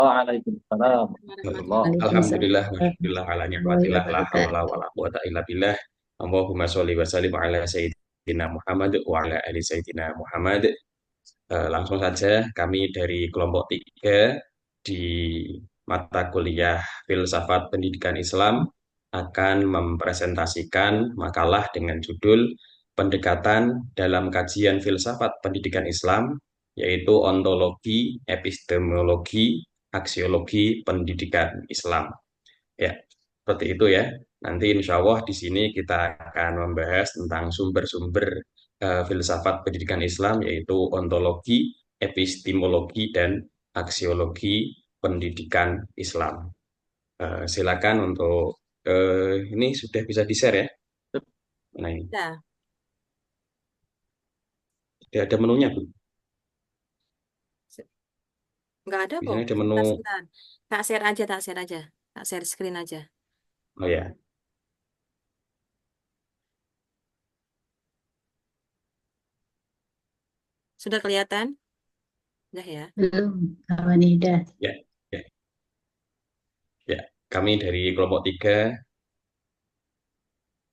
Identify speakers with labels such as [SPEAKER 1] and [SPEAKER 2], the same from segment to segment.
[SPEAKER 1] Waalaikumsalam warahmatullah.
[SPEAKER 2] Waalaikumsalam
[SPEAKER 3] Alhamdulillah, masyaAllah, ala
[SPEAKER 2] warahmatullahi
[SPEAKER 3] ni'matillah, la hawla
[SPEAKER 2] wabarakatuh.
[SPEAKER 3] wa la quwata illa billah. Allahumma sholli wa sallim ala Sayyidina Muhammad wa ala ali Sayyidina Muhammad. Langsung saja, kami dari kelompok 3 di mata kuliah Filsafat Pendidikan Islam akan mempresentasikan makalah dengan judul Pendekatan dalam Kajian Filsafat Pendidikan Islam, yaitu Ontologi, Epistemologi, Aksiologi Pendidikan Islam. Ya, seperti itu ya. Nanti insya Allah di sini kita akan membahas tentang sumber-sumber filsafat pendidikan Islam, yaitu ontologi, epistemologi, dan aksiologi pendidikan Islam. Silakan untuk ini sudah bisa di-share ya. Nah, ini
[SPEAKER 1] Ya,
[SPEAKER 3] sudah ada menunya, Bu.
[SPEAKER 1] se- nggak ada
[SPEAKER 3] Di
[SPEAKER 1] kok.
[SPEAKER 3] sana ada menu.
[SPEAKER 1] Sebentar, sebentar. Tak share aja, tak share aja. Tak share screen aja.
[SPEAKER 3] Oh ya,
[SPEAKER 1] Sudah kelihatan? Udah ya.
[SPEAKER 2] Belum, Awanida.
[SPEAKER 3] ya, ya, ya. Kami dari kelompok 3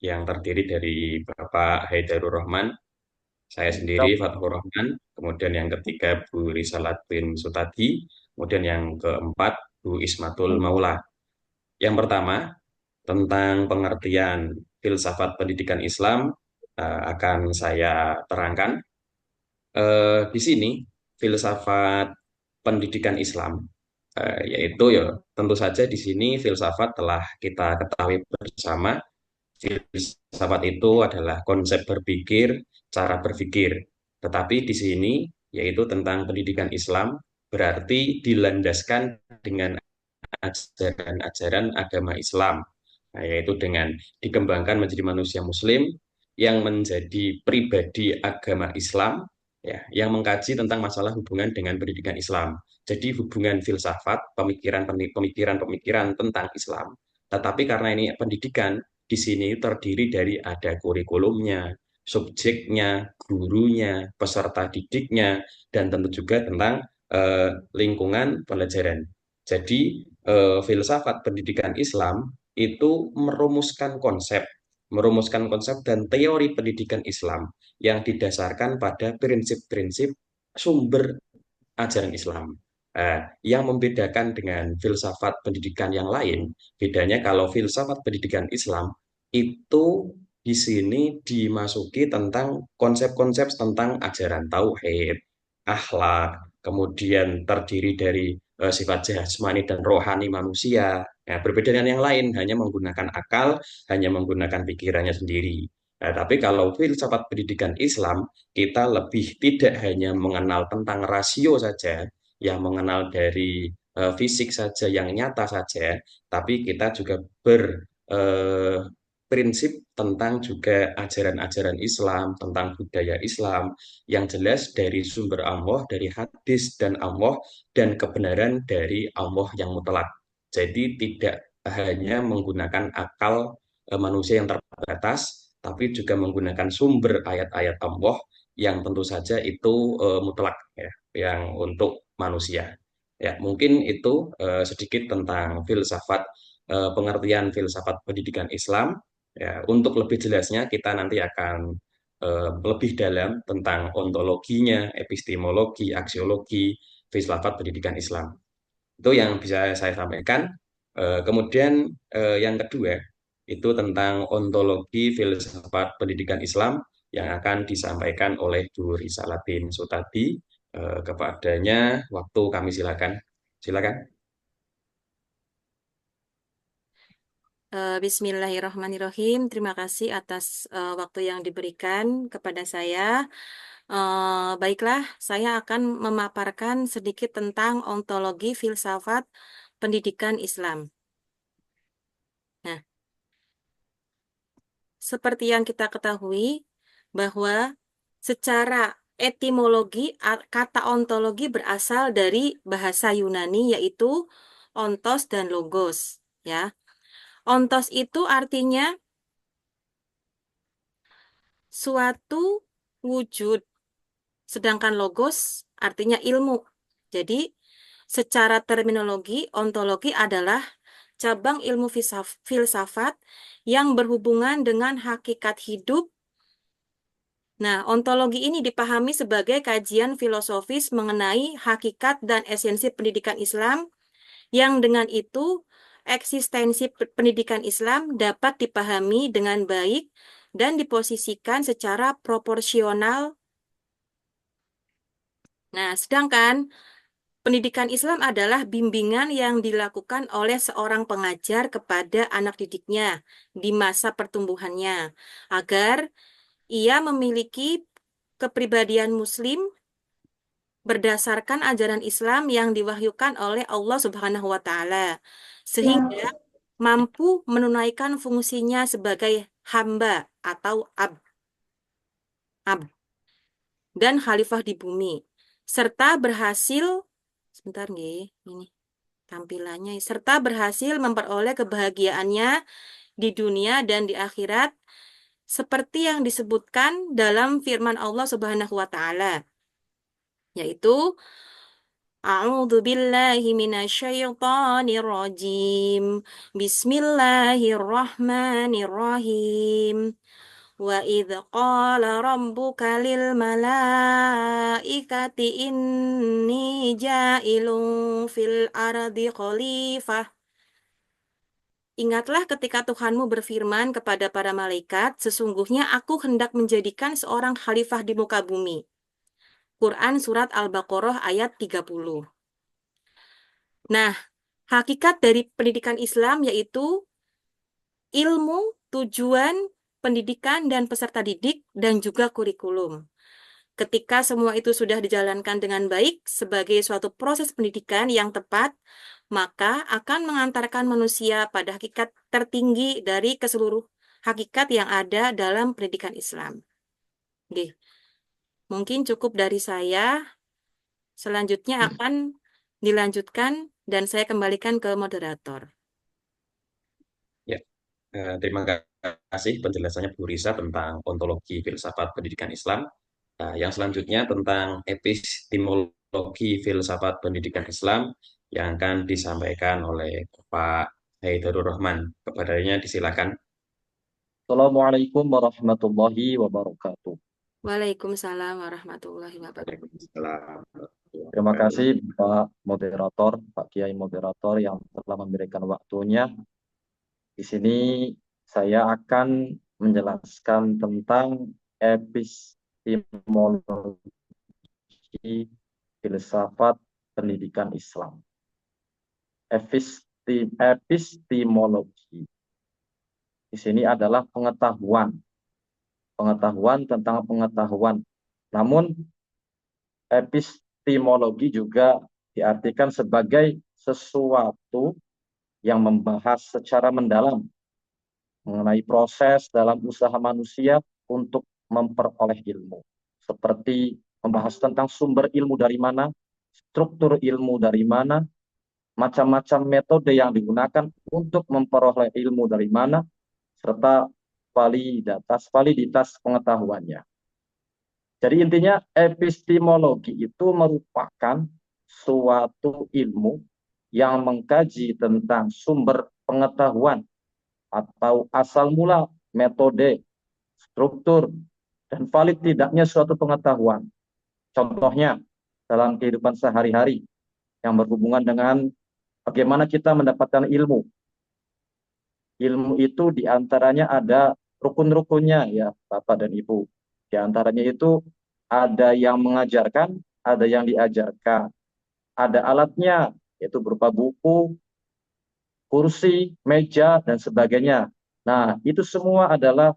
[SPEAKER 3] yang terdiri dari Bapak Haidarur Rahman, saya sendiri Fathur Rahman, kemudian yang ketiga Bu Risalat bin Sutadi, kemudian yang keempat Bu Ismatul Maula. Yang pertama, tentang pengertian filsafat pendidikan Islam akan saya terangkan. Di sini filsafat pendidikan Islam, yaitu ya tentu saja di sini filsafat telah kita ketahui bersama. Filsafat itu adalah konsep berpikir, cara berpikir. Tetapi di sini, yaitu tentang pendidikan Islam, berarti dilandaskan dengan ajaran-ajaran agama Islam. Nah, yaitu dengan dikembangkan menjadi manusia Muslim yang menjadi pribadi agama Islam, ya, yang mengkaji tentang masalah hubungan dengan pendidikan Islam. Jadi hubungan filsafat, pemikiran-pemikiran tentang Islam. Tetapi karena ini pendidikan, di sini terdiri dari ada kurikulumnya, subjeknya, gurunya, peserta didiknya, dan tentu juga tentang lingkungan pelajaran. Jadi filsafat pendidikan Islam itu merumuskan konsep dan teori pendidikan Islam yang didasarkan pada prinsip-prinsip sumber ajaran Islam. Yang membedakan dengan filsafat pendidikan yang lain, bedanya kalau filsafat pendidikan Islam itu di sini dimasuki tentang konsep-konsep tentang ajaran tauhid, akhlak, kemudian terdiri dari sifat jasmani dan rohani manusia. Nah, berbeda dengan yang lain, hanya menggunakan akal, hanya menggunakan pikirannya sendiri. Nah, tapi kalau filsafat pendidikan Islam, kita lebih tidak hanya mengenal tentang rasio saja, yang mengenal dari fisik saja, yang nyata saja, tapi kita juga berprinsip tentang juga ajaran-ajaran Islam, tentang budaya Islam, yang jelas dari sumber Allah, dari hadis dan Allah, dan kebenaran dari Allah yang mutlak. Jadi tidak hanya menggunakan akal manusia yang terbatas, tapi juga menggunakan sumber ayat-ayat Allah yang tentu saja itu mutlak ya, yang untuk manusia. Ya, mungkin itu sedikit tentang pengertian filsafat pendidikan Islam. Ya, untuk lebih jelasnya kita nanti akan lebih dalam tentang ontologinya, epistemologi, aksiologi, filsafat pendidikan Islam. Itu yang bisa saya sampaikan. Kemudian yang kedua itu tentang ontologi filsafat pendidikan Islam yang akan disampaikan oleh Bu Risalatin Sutadi. Kepadanya waktu kami silakan. Silakan.
[SPEAKER 1] Bismillahirrahmanirrahim. Terima kasih atas waktu yang diberikan kepada saya. Baiklah, saya akan memaparkan sedikit tentang ontologi filsafat pendidikan Islam. Nah, seperti yang kita ketahui bahwa secara etimologi kata ontologi berasal dari bahasa Yunani yaitu ontos dan logos, ya. Ontos itu artinya suatu wujud, sedangkan logos artinya ilmu. Jadi, Secara terminologi, ontologi adalah cabang ilmu filsafat yang berhubungan dengan hakikat hidup. Nah, ontologi ini dipahami sebagai kajian filosofis mengenai hakikat dan esensi pendidikan Islam, yang dengan itu eksistensi pendidikan Islam dapat dipahami dengan baik dan diposisikan secara proporsional. Nah, sedangkan pendidikan Islam adalah bimbingan yang dilakukan oleh seorang pengajar kepada anak didiknya di masa pertumbuhannya, agar ia memiliki kepribadian Muslim berdasarkan ajaran Islam yang diwahyukan oleh Allah Subhanahu wa Ta'ala, sehingga mampu menunaikan fungsinya sebagai hamba atau ab dan khalifah di bumi, serta berhasil, sebentar nggih, ini tampilannya, serta berhasil memperoleh kebahagiaannya di dunia dan di akhirat, seperti yang disebutkan dalam firman Allah Subhanahu wa Ta'ala, yaitu A'udzu billahi minasyaitonir rajim. Bismillahirrahmanirrahim. Wa idz qala rabbuka lil malaikati inni ja'ilun fil ardi khalifah. Ingatlah ketika Tuhanmu berfirman kepada para malaikat, sesungguhnya aku hendak menjadikan seorang khalifah di muka bumi. Quran Surat Al-Baqarah ayat 30. Nah, hakikat dari pendidikan Islam yaitu ilmu, tujuan, pendidikan, dan peserta didik, dan juga kurikulum. Ketika semua itu sudah dijalankan dengan baik sebagai suatu proses pendidikan yang tepat, maka akan mengantarkan manusia pada hakikat tertinggi dari keseluruh hakikat yang ada dalam pendidikan Islam. Oke, mungkin cukup dari saya. Selanjutnya akan dilanjutkan dan saya kembalikan ke moderator.
[SPEAKER 3] Ya, terima kasih penjelasannya Bu Risa tentang ontologi filsafat pendidikan Islam. Nah, yang selanjutnya tentang epistemologi filsafat pendidikan Islam yang akan disampaikan oleh Pak Haidarur Rahman. Kepadanya disilakan.
[SPEAKER 4] Assalamualaikum warahmatullahi wabarakatuh.
[SPEAKER 1] Waalaikumsalam warahmatullahi wabarakatuh.
[SPEAKER 3] Waalaikumsalam.
[SPEAKER 4] Terima kasih Pak Moderator, Pak Kiai Moderator yang telah memberikan waktunya. Di sini saya akan menjelaskan tentang epistemologi filsafat pendidikan Islam. Epistemologi di sini adalah pengetahuan tentang pengetahuan. Namun epistemologi juga diartikan sebagai sesuatu yang membahas secara mendalam mengenai proses dalam usaha manusia untuk memperoleh ilmu. Seperti membahas tentang sumber ilmu dari mana, struktur ilmu dari mana, macam-macam metode yang digunakan untuk memperoleh ilmu dari mana, serta validitas pengetahuannya. Jadi intinya epistemologi itu merupakan suatu ilmu yang mengkaji tentang sumber pengetahuan atau asal mula, metode, struktur, dan valid tidaknya suatu pengetahuan. Contohnya dalam kehidupan sehari-hari yang berhubungan dengan bagaimana kita mendapatkan ilmu. Ilmu itu diantaranya ada rukun-rukunnya ya Bapak dan Ibu. Di antaranya itu ada yang mengajarkan, ada yang diajarkan. Ada alatnya, yaitu berupa buku, kursi, meja, dan sebagainya. Nah, itu semua adalah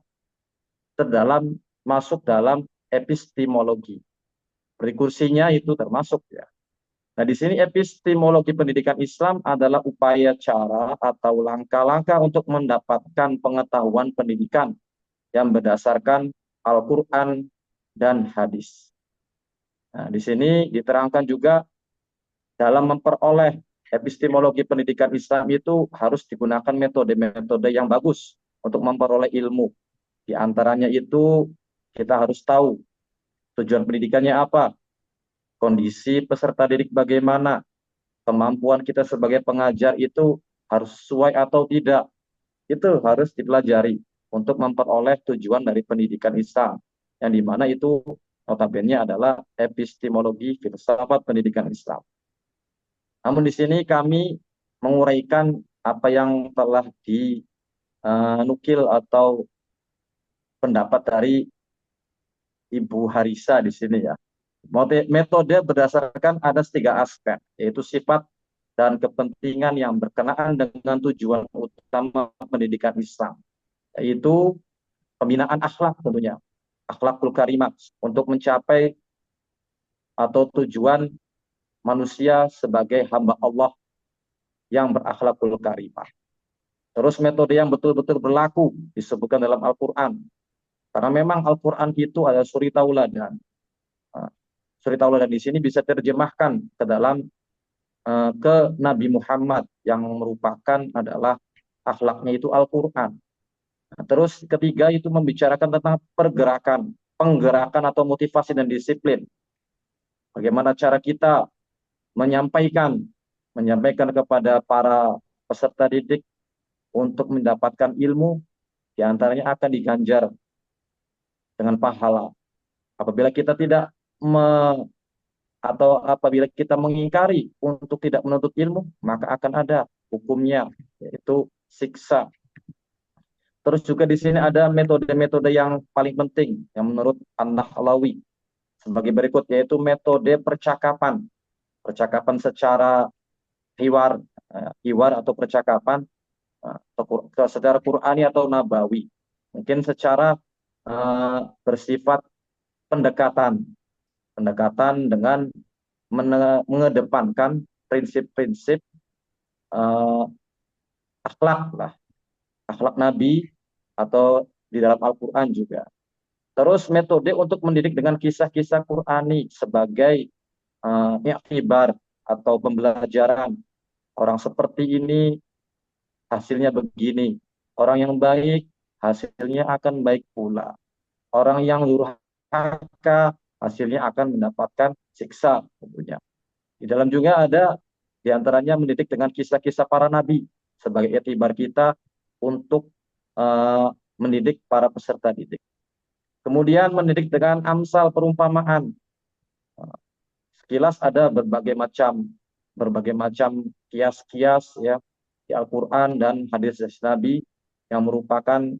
[SPEAKER 4] masuk dalam epistemologi. Seperti kursinya itu termasuk ya. Nah, di sini epistemologi pendidikan Islam adalah upaya cara atau langkah-langkah untuk mendapatkan pengetahuan pendidikan yang berdasarkan Al-Quran dan hadis. Nah, di sini diterangkan juga dalam memperoleh epistemologi pendidikan Islam itu harus digunakan metode-metode yang bagus untuk memperoleh ilmu. Di antaranya itu kita harus tahu tujuan pendidikannya apa, kondisi peserta didik bagaimana, kemampuan kita sebagai pengajar itu harus sesuai atau tidak, itu harus dipelajari untuk memperoleh tujuan dari pendidikan Islam, yang dimana itu notabene adalah epistemologi filsafat pendidikan Islam. Namun di sini kami menguraikan apa yang telah dinukil atau pendapat dari Ibu Harisa di sini ya. Metode berdasarkan ada 3 aspek, yaitu sifat dan kepentingan yang berkenaan dengan tujuan utama pendidikan Islam, yaitu pembinaan akhlak tentunya, akhlakul karimah, untuk mencapai atau tujuan manusia sebagai hamba Allah yang berakhlakul karimah. Terus metode yang betul-betul berlaku disebutkan dalam Al-Quran, karena memang Al-Quran itu adalah suri tauladan. Suri tauladan di sini bisa terjemahkan ke dalam ke Nabi Muhammad yang merupakan adalah akhlaknya itu Al-Quran. Terus ketiga itu membicarakan tentang penggerakan atau motivasi dan disiplin. Bagaimana cara kita menyampaikan kepada para peserta didik untuk mendapatkan ilmu, diantaranya akan diganjar dengan pahala. Apabila kita tidak atau apabila kita mengingkari untuk tidak menuntut ilmu, maka akan ada hukumnya, yaitu siksa. Terus juga di sini ada metode-metode yang paling penting yang menurut An-Nahlawi sebagai berikut, yaitu metode percakapan secara hiwar atau percakapan secara Qur'ani atau nabawi, mungkin secara bersifat pendekatan dengan mengedepankan prinsip-prinsip akhlak Nabi atau di dalam Al-Quran juga. Terus metode untuk mendidik dengan kisah-kisah Qur'ani sebagai i'tibar atau pembelajaran. Orang seperti ini hasilnya begini. Orang yang baik hasilnya akan baik pula. Orang yang durhaka hasilnya akan mendapatkan siksa tentunya. Di dalam juga ada diantaranya mendidik dengan kisah-kisah para nabi sebagai i'tibar kita untuk mendidik para peserta didik. Kemudian mendidik dengan amsal perumpamaan. Sekilas ada berbagai macam kias-kias ya di Al-Quran dan hadis Nabi yang merupakan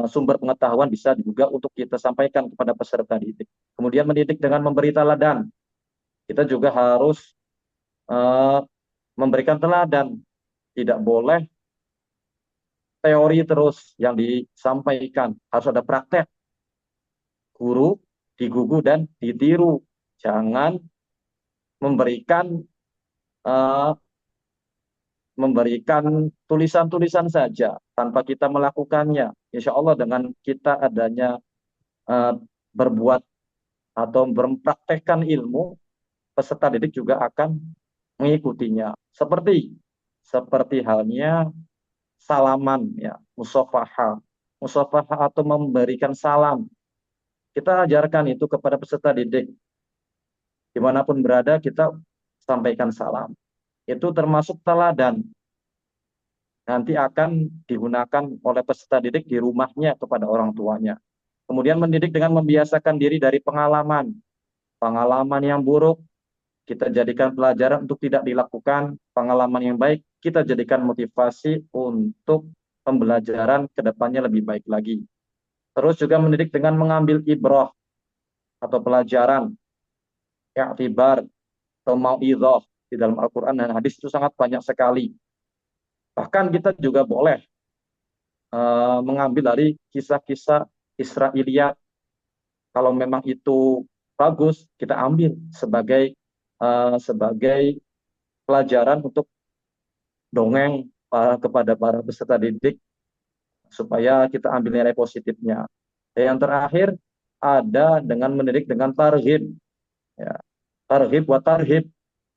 [SPEAKER 4] sumber pengetahuan, bisa juga untuk kita sampaikan kepada peserta didik. Kemudian mendidik dengan memberi teladan. Kita juga harus memberikan teladan. Tidak boleh teori terus yang disampaikan, harus ada praktek. Guru digugu dan ditiru. Jangan memberikan tulisan-tulisan saja tanpa kita melakukannya. Insya Allah dengan kita adanya berbuat atau mempraktekkan ilmu, peserta didik juga akan mengikutinya. Seperti halnya salaman ya, musafahah atau memberikan salam. Kita ajarkan itu kepada peserta didik. Dimanapun berada kita sampaikan salam. Itu termasuk teladan. Nanti akan digunakan oleh peserta didik di rumahnya kepada orang tuanya. Kemudian mendidik dengan membiasakan diri dari pengalaman yang buruk, kita jadikan pelajaran untuk tidak dilakukan. Pengalaman yang baik, kita jadikan motivasi untuk pembelajaran ke depannya lebih baik lagi. Terus juga mendidik dengan mengambil ibrah atau pelajaran, i'tibar atau mau'idhah. Di dalam Al-Quran dan hadis itu sangat banyak sekali. Bahkan kita juga boleh mengambil dari kisah-kisah Israiliyat. Kalau memang itu bagus, kita ambil sebagai pelajaran untuk dongeng kepada para peserta didik, supaya kita ambil nilai positifnya. Dan yang terakhir ada dengan mendidik dengan tarhib. Ya, tarhib wa tarhib.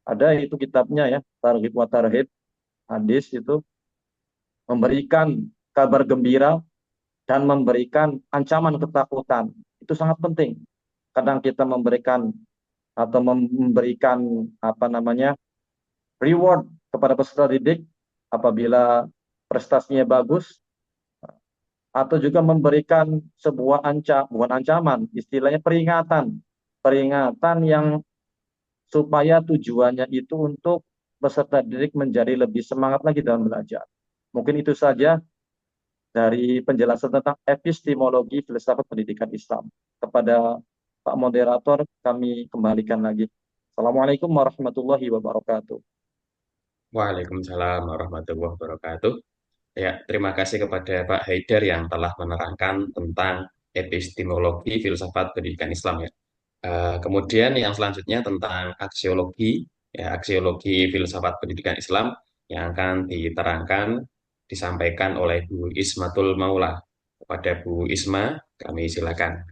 [SPEAKER 4] Ada itu kitabnya ya, tarhib wa tarhib. Hadis itu memberikan kabar gembira dan memberikan ancaman ketakutan. Itu sangat penting. Kadang kita memberikan reward kepada peserta didik apabila prestasinya bagus, atau juga memberikan sebuah bukan ancaman, istilahnya peringatan, peringatan yang supaya tujuannya itu untuk peserta didik menjadi lebih semangat lagi dalam belajar. Mungkin itu saja dari penjelasan tentang epistemologi filsafat pendidikan Islam. Kepada Pak Moderator, kami kembalikan lagi. Assalamualaikum warahmatullahi wabarakatuh.
[SPEAKER 3] Waalaikumsalam warahmatullahi wabarakatuh. Ya, terima kasih kepada Pak Haidar yang telah menerangkan tentang epistemologi filsafat pendidikan Islam ya. Kemudian yang selanjutnya tentang aksiologi, ya aksiologi filsafat pendidikan Islam yang akan diterangkan, disampaikan oleh Bu Ismatul Maula. Kepada Bu Isma, kami silakan.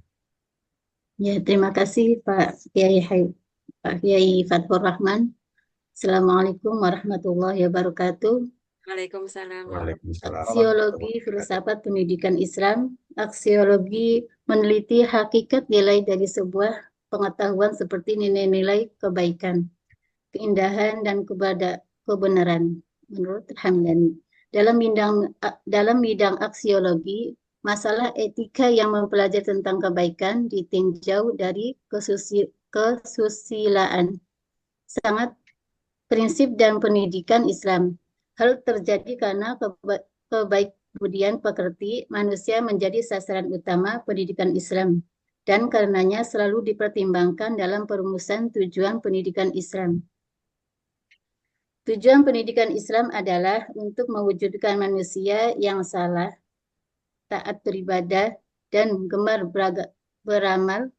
[SPEAKER 2] Ya, terima kasih Pak Kiai Fathur Rahman. Assalamualaikum warahmatullahi wabarakatuh.
[SPEAKER 1] Waalaikumsalam.
[SPEAKER 3] Waalaikumsalam.
[SPEAKER 2] Aksiologi filsafat pendidikan Islam. Aksiologi meneliti hakikat nilai dari sebuah pengetahuan seperti nilai-nilai kebaikan, keindahan, dan kebenaran menurut Hamdani. Dalam bidang aksiologi, masalah etika yang mempelajari tentang kebaikan ditinjau dari kesusilaan, sangat prinsip dan pendidikan Islam. Hal terjadi karena kebaik kemudian pekerti manusia menjadi sasaran utama pendidikan Islam, dan karenanya selalu dipertimbangkan dalam perumusan tujuan pendidikan Islam. Tujuan pendidikan Islam adalah untuk mewujudkan manusia yang salah, taat beribadah, dan gemar beramal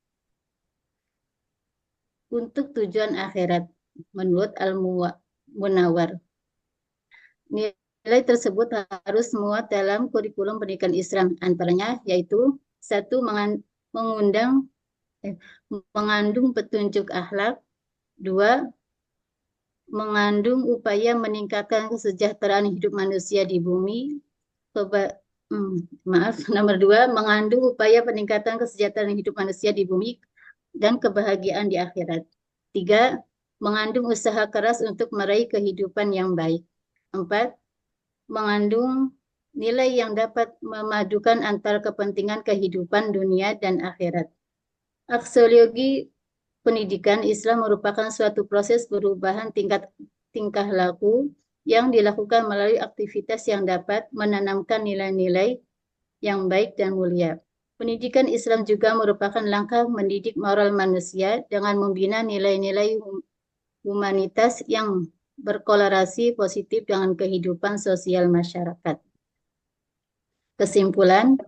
[SPEAKER 2] untuk tujuan akhirat, menurut Al-Munawwar. Nilai tersebut harus muat dalam kurikulum pendidikan Islam, antaranya yaitu 1. Mengandung petunjuk akhlak, 2. Mengandung upaya meningkatkan kesejahteraan hidup manusia di bumi. Nomor 2, mengandung upaya peningkatan kesejahteraan hidup manusia di bumi dan kebahagiaan di akhirat. 3, mengandung usaha keras untuk meraih kehidupan yang baik. 4, mengandung nilai yang dapat memadukan antara kepentingan kehidupan dunia dan akhirat. Aksiologi pendidikan Islam merupakan suatu proses perubahan tingkah laku yang dilakukan melalui aktivitas yang dapat menanamkan nilai-nilai yang baik dan mulia. Pendidikan Islam juga merupakan langkah mendidik moral manusia dengan membina nilai-nilai humanitas yang berkorelasi positif dengan kehidupan sosial masyarakat. Kesimpulan,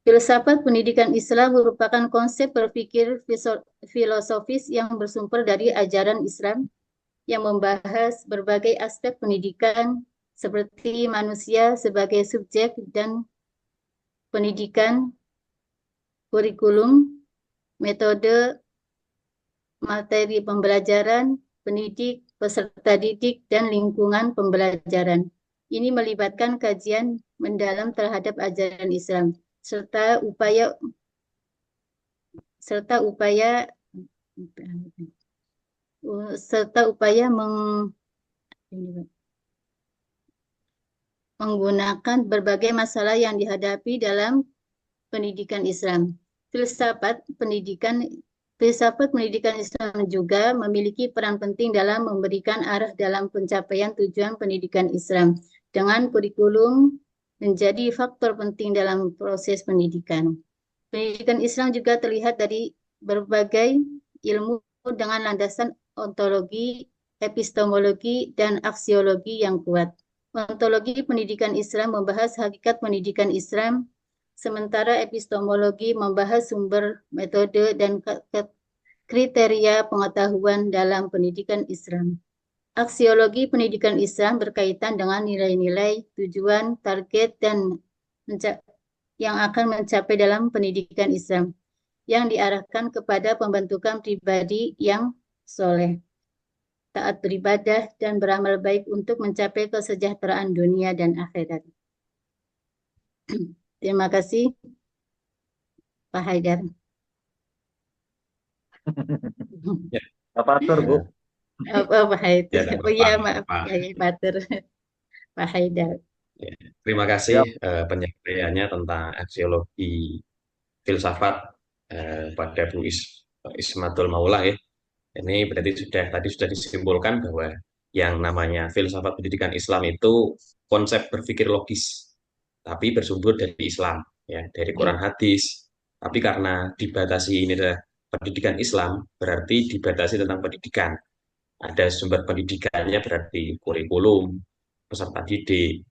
[SPEAKER 2] filsafat pendidikan Islam merupakan konsep berpikir filosofis yang bersumber dari ajaran Islam yang membahas berbagai aspek pendidikan seperti manusia sebagai subjek dan pendidikan, kurikulum, metode, materi pembelajaran, pendidik, peserta didik, dan lingkungan pembelajaran. Ini melibatkan kajian mendalam terhadap ajaran Islam serta upaya menggunakan berbagai masalah yang dihadapi dalam pendidikan Islam. Filsafat pendidikan Islam juga memiliki peran penting dalam memberikan arah dalam pencapaian tujuan pendidikan Islam, dengan kurikulum menjadi faktor penting dalam proses pendidikan. Pendidikan Islam juga terlihat dari berbagai ilmu dengan landasan ontologi, epistemologi, dan aksiologi yang kuat. Ontologi pendidikan Islam membahas hakikat pendidikan Islam, sementara epistemologi membahas sumber, metode, dan kriteria pengetahuan dalam pendidikan Islam. Aksiologi pendidikan Islam berkaitan dengan nilai-nilai, tujuan, target, dan yang akan mencapai dalam pendidikan Islam, yang diarahkan kepada pembentukan pribadi yang soleh, taat beribadah, dan beramal baik untuk mencapai kesejahteraan dunia dan akhirat. Terima kasih, Pak Haidar.
[SPEAKER 3] Ya.
[SPEAKER 4] Pak Fathur, Bu.
[SPEAKER 2] Apa itu?
[SPEAKER 3] Ya, tidak
[SPEAKER 2] Oh iya, maaf.
[SPEAKER 3] apa-apa.
[SPEAKER 2] Ya, ya, Bater. Pak Haidar.
[SPEAKER 3] Ya, terima kasih
[SPEAKER 4] Ya,
[SPEAKER 3] penyampaiannya tentang aksiologi filsafat pada Bu Ismatul Maulah ya. Ini berarti tadi sudah disimpulkan bahwa yang namanya filsafat pendidikan Islam itu konsep berpikir logis, tapi bersumber dari Islam, ya, dari
[SPEAKER 2] Ya,
[SPEAKER 3] Quran hadis. Tapi karena dibatasi ini adalah pendidikan Islam, berarti dibatasi tentang pendidikan. Ada sumber pendidikannya berarti kurikulum, peserta didik,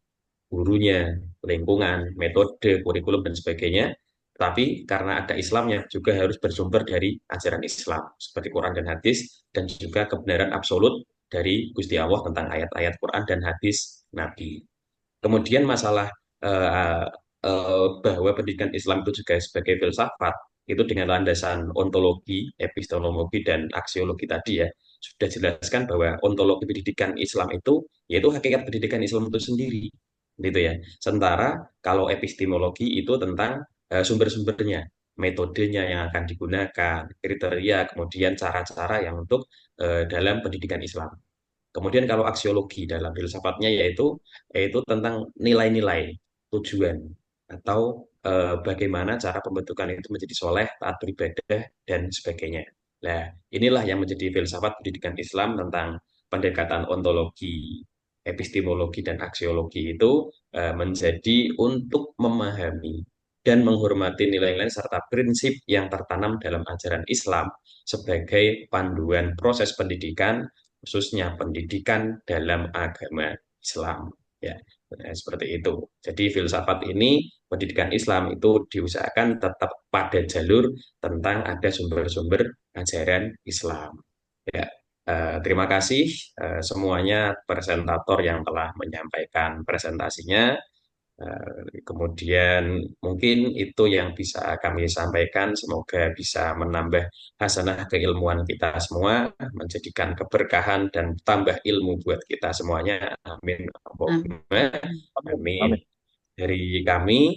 [SPEAKER 3] gurunya, lingkungan, metode, kurikulum, dan sebagainya. Tapi karena ada Islamnya juga harus bersumber dari ajaran Islam, seperti Quran dan hadis, dan juga kebenaran absolut dari Gusti Allah tentang ayat-ayat Quran dan hadis Nabi. Kemudian masalah eh, bahwa pendidikan Islam itu juga sebagai filsafat, itu dengan landasan ontologi, epistemologi, dan aksiologi tadi ya, sudah jelaskan bahwa ontologi pendidikan Islam itu, yaitu hakikat pendidikan Islam itu sendiri. Gitu ya. Sementara kalau epistemologi itu tentang sumber-sumbernya, metodenya yang akan digunakan, kriteria, kemudian cara-cara yang untuk dalam pendidikan Islam. Kemudian kalau aksiologi dalam filsafatnya yaitu tentang nilai-nilai, tujuan atau bagaimana cara pembentukan itu menjadi soleh, taat beribadah dan sebagainya. Nah, inilah yang menjadi filsafat pendidikan Islam tentang pendekatan ontologi, epistemologi dan aksiologi itu menjadi untuk memahami dan menghormati nilai-nilai serta prinsip yang tertanam dalam ajaran Islam sebagai panduan proses pendidikan, khususnya pendidikan dalam agama Islam. Ya, seperti itu. Jadi filsafat ini, pendidikan Islam itu diusahakan tetap pada jalur tentang ada sumber-sumber ajaran Islam. Ya, terima kasih semuanya presentator yang telah menyampaikan presentasinya. Kemudian mungkin itu yang bisa kami sampaikan. Semoga bisa menambah hasanah keilmuan kita semua, menjadikan keberkahan dan tambah ilmu buat kita semuanya. Amin.
[SPEAKER 2] amin.
[SPEAKER 3] Allahumma
[SPEAKER 4] amin.
[SPEAKER 3] amin.
[SPEAKER 4] Amin.
[SPEAKER 3] Dari kami,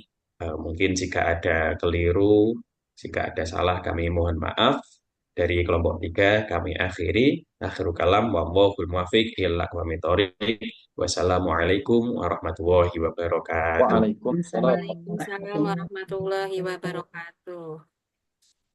[SPEAKER 3] mungkin jika ada keliru, jika ada salah, kami mohon maaf. Dari kelompok 3, kami akhiri. Akhirul kalam, wallahul muwaffiq ila aqwamit thoriq. Wassalamualaikum warahmatullahi wabarakatuh.
[SPEAKER 4] Waalaikumsalam.
[SPEAKER 1] Waalaikumsalam warahmatullahi wabarakatuh.